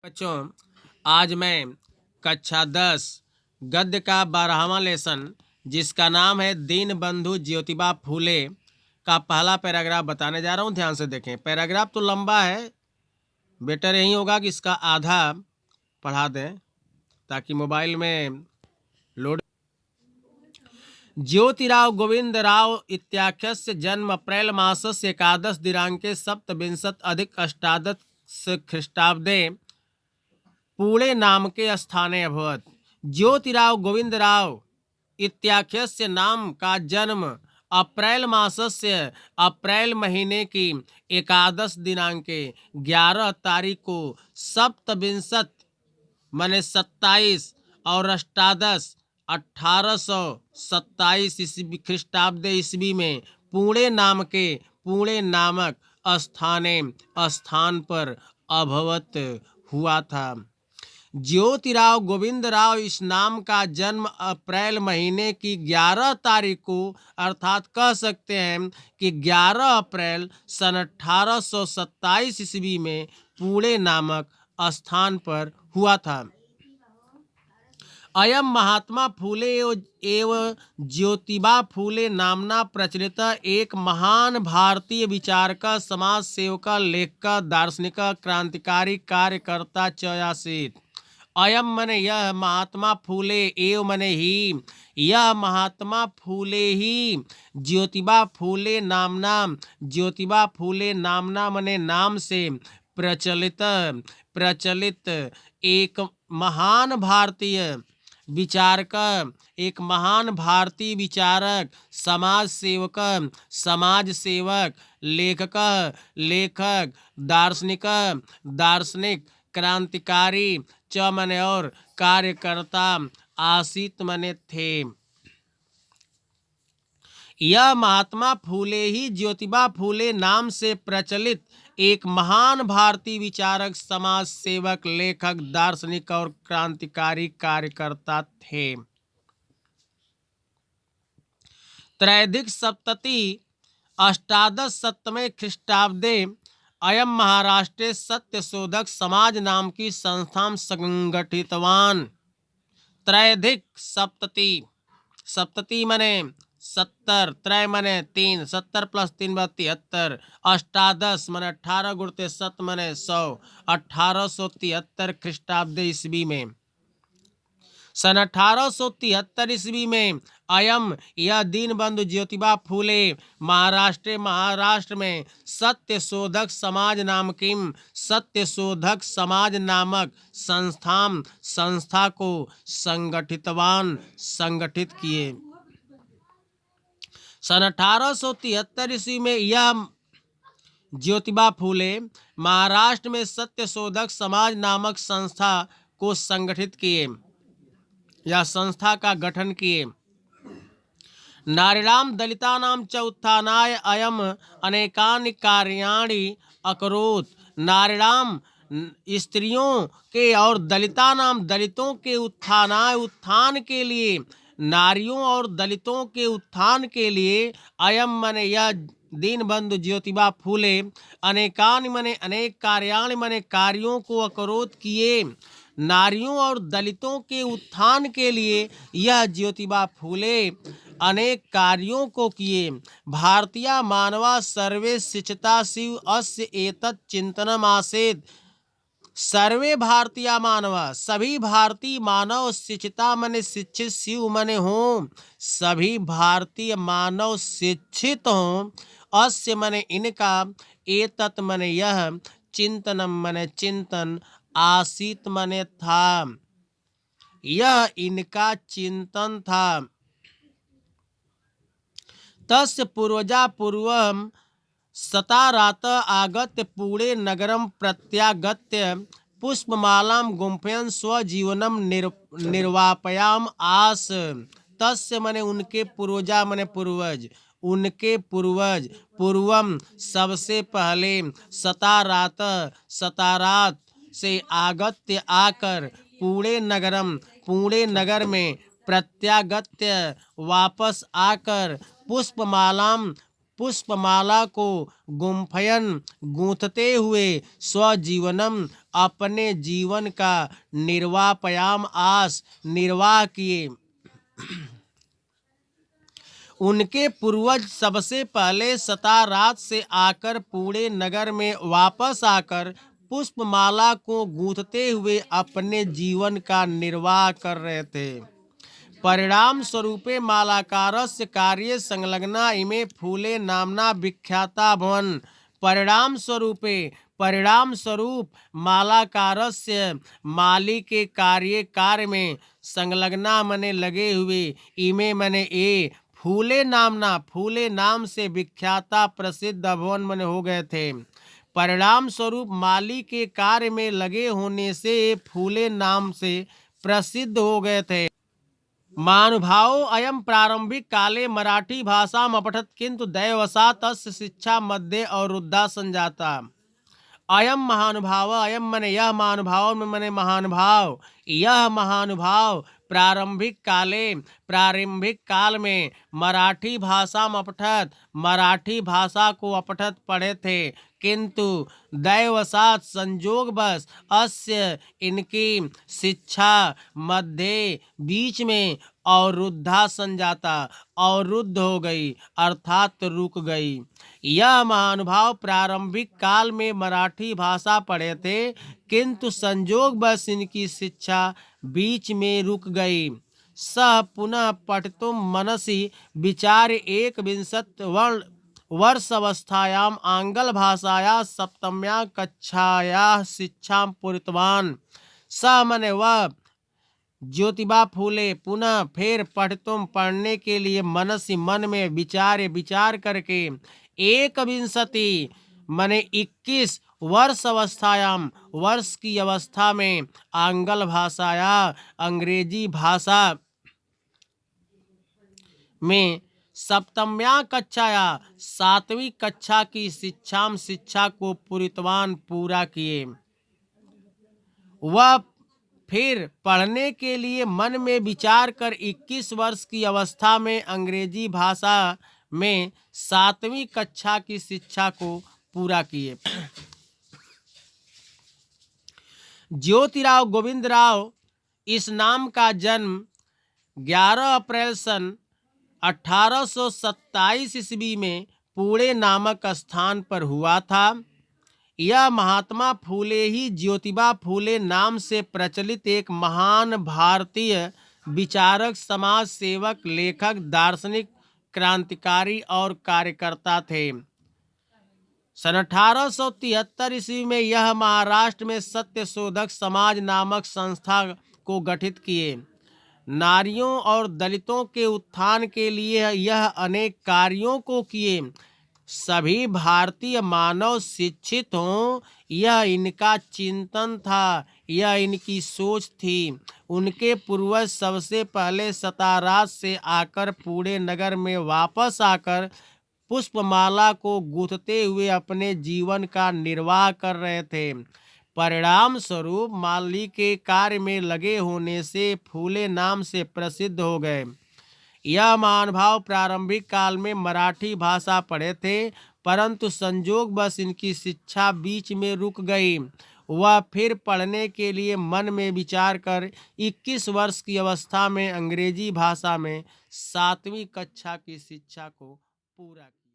बच्चों, आज मैं कक्षा 10 गद्य का 12वां लेसन जिसका नाम है दीन बंधु ज्योतिबा फूले का पहला पैराग्राफ बताने जा रहा हूँ। ध्यान से देखें। पैराग्राफ तो लंबा है, बेटर यही होगा कि इसका आधा पढ़ा दें ताकि मोबाइल में लोड। ज्योतिराव गोविंदराव इत्याख्यस्य जन्म अप्रैल मासस्य एकादश दिनाङ्के सप्तविंशत् अधिक अष्टादश ख्रीष्टाब्दे पुणे नामके स्थाने अभवत्। ज्योतिराव गोविंदराव इत्याख्यस्य नाम का जन्म अप्रैल मासस्य अप्रैल महीने की एकादश दिनांके 11 तारीख को सप्तविंशत माने 27 और अष्टादश 1827 ईस्वी ख्रीष्टाब्द ईस्वी में पुणे नामक स्थान पर अभवत हुआ था। ज्योतिराव गोविंदराव इस नाम का जन्म अप्रैल महीने की 11 तारीख को अर्थात कह सकते हैं कि 11 अप्रैल सन 1827 ईस्वी में पुणे नामक स्थान पर हुआ था। अयम महात्मा फूले एवं ज्योतिबा फूले नामना प्रचलित एक महान भारतीय विचारक, समाज सेवक, लेखक, दार्शनिक, क्रांतिकारी, कार्यकर्ता च आसीत्। अयम मने यह, महात्मा फूले एव मने ही, यह महात्मा फूले ही, ज्योतिबा फूले नामना मने नाम से प्रचलित एक महान भारतीय विचारक, समाज सेवक, लेखक, दार्शनिक, क्रांतिकारी च मने और कार्यकर्ता आसित मने थे। यह महात्मा फूले ही ज्योतिबा फूले नाम से प्रचलित एक महान भारतीय विचारक, समाज सेवक, लेखक, दार्शनिक और क्रांतिकारी कार्यकर्ता थे। त्रैधिक सप्तति अष्टादश सप्तमे ख्रीष्टाब्दे अयम महाराष्ट्रे सत्यशोधक समाज नाम की संस्था संगठितवान। त्रैधिक सप्तति मने 70, त्रय मने 3, 70 + 3 = 73, अष्टादश मने 18 गुणते 7 मने 100, 1873 ख्रीष्टाब्द ईस्वी में सन 1873 ईस्वी में अयम यह दीनबंधु ज्योतिबा फूले महाराष्ट्र में सत्यशोधक समाज नामक संस्था को संगठित किए। सन 1873 ईस्वी में यह ज्योतिबा फूले महाराष्ट्र में सत्यशोधक समाज नामक संस्था को संगठित किए या संस्था का गठन किए। नारीणां दलितानां च उत्थानाय अयम अनेकानि कार्याणि अकरोत्। नारीणां स्त्रियों के और दलितों के उत्थान के लिए, नारियों और दलितों के उत्थान के लिए अयम मने यह दीनबंधु ज्योतिबा फूले अनेकानि मने अनेक कार्याणि मने कार्यों को अकरोत किए। नारियों और दलितों के उत्थान के लिए यह ज्योतिबा फूले अनेक कार्यों को किए। भारतीय मानवा सर्वे शिक्षिता शिव अस्य एतत् चिंतनम् आसीत्। सर्वे भारतीय मानवा, सभी भारतीय मानव, शिक्षिता मने शिक्षित, शिव मने हो, सभी भारतीय मानव शिक्षित हों, अस्य मने इनका, एतत् मने यह, चिंतनम मने चिंतन, आसीत मने था, यह इनका चिंतन था। तस्य पूर्वजा पूर्वम सतारात आगत्य पुणे नगरम प्रत्यागत्य पुष्पमालां गुंफयन् स्वजीवनम निर्वापयाम आस। तस्य मने उनके, पूर्वजा मने पूर्वज, उनके पूर्वज, पूर्वम सबसे पहले, सतारात से आगत्य आकर, पुणे नगर में, प्रत्यागत्य वापस आकर, पुष्पमालाम पुष्पमाला को गुम्फयन गूंथते हुए स्वजीवनम अपने जीवन का निर्वापयाम आस निर्वाह किए। उनके पूर्वज सबसे पहले सतारात से आकर पुणे नगर में वापस आकर पुष्पमाला को गूंथते हुए अपने जीवन का निर्वाह कर रहे थे। परिणाम स्वरूपे मालाकारस्य कार्ये संलग्ना इमे फूले नामना विख्याता भवन। परिणाम स्वरूप मालाकारस्य माली के कार्य में संलग्ना मने लगे हुए, इमे मने ए फूले नाम से विख्याता प्रसिद्ध भवन मने हो गए थे। परिणाम स्वरूप माली के कार्य में लगे होने से फूले नाम से प्रसिद्ध हो गए थे। महानुभावो अयम प्रारंभिक काले मराठी भाषाम अपठत किंतु दैववशात् तस्य शिक्षा मध्ये अवरुद्धा संजाता। अयम महानुभाव, अयम मने यह, महानुभाव में मने महानुभाव, यह महानुभाव प्रारंभिक काल में मराठी भाषा में अपठत, मराठी भाषा को अपठत पढ़े थे, किंतु दैववशात् संजोग बस अस्य इनकी शिक्षा मध्य बीच में अवरुद्धा संजाता, अवरुद्ध हो गई अर्थात रुक गई। यह महानुभाव प्रारंभिक काल में मराठी भाषा पढ़े थे, किंतु संजोग बस इनकी शिक्षा बीच में रुक गई। सह पुनः पठितुम मनसि विचार 21 वर्ष अवस्थायाम आंग्ल भाषाया सप्तम्या कक्षाया शिक्षा पूरितवान। स मने वह ज्योतिबा फूले पुनः फिर पठितुम पढ़ने के लिए मनसी मन में विचार करके 21 मने 21 वर्ष अवस्थायाम वर्ष की अवस्था में आंग्ल भाषाया अंग्रेजी भाषा में सप्तम्या कक्षाया 7वीं कक्षा की शिक्षा को पूरितवान पूरा किए। वह फिर पढ़ने के लिए मन में विचार कर 21 वर्ष की अवस्था में अंग्रेजी भाषा में 7वीं कक्षा की शिक्षा को पूरा किए। ज्योतिराव गोविंदराव इस नाम का जन्म 11 अप्रैल सन 1827 ईस्वी में पुणे नामक स्थान पर हुआ था। यह महात्मा फूले ही ज्योतिबा फूले नाम से प्रचलित एक महान भारतीय विचारक, समाज सेवक, लेखक, दार्शनिक, क्रांतिकारी और कार्यकर्ता थे। सन 1873 ईस्वी में यह महाराष्ट्र में सत्य शोधक समाज नामक संस्था को गठित किए। नारियों और दलितों के उत्थान के लिए यह अनेक कार्यों को किए। सभी भारतीय मानव शिक्षित हों, यह इनका चिंतन था, यह इनकी सोच थी। उनके पूर्वज सबसे पहले सतारात से आकर पुणे नगर में वापस आकर पुष्पमाला को गूंथते हुए अपने जीवन का निर्वाह कर रहे थे। परिणाम स्वरूप माली के कार्य में लगे होने से फूले नाम से प्रसिद्ध हो गए। यह महानुभाव प्रारंभिक काल में मराठी भाषा पढ़े थे, परंतु संजोग बस इनकी शिक्षा बीच में रुक गई। वह फिर पढ़ने के लिए मन में विचार कर 21 वर्ष की अवस्था में अंग्रेजी भाषा में 7वीं कक्षा की शिक्षा को पूरा किया।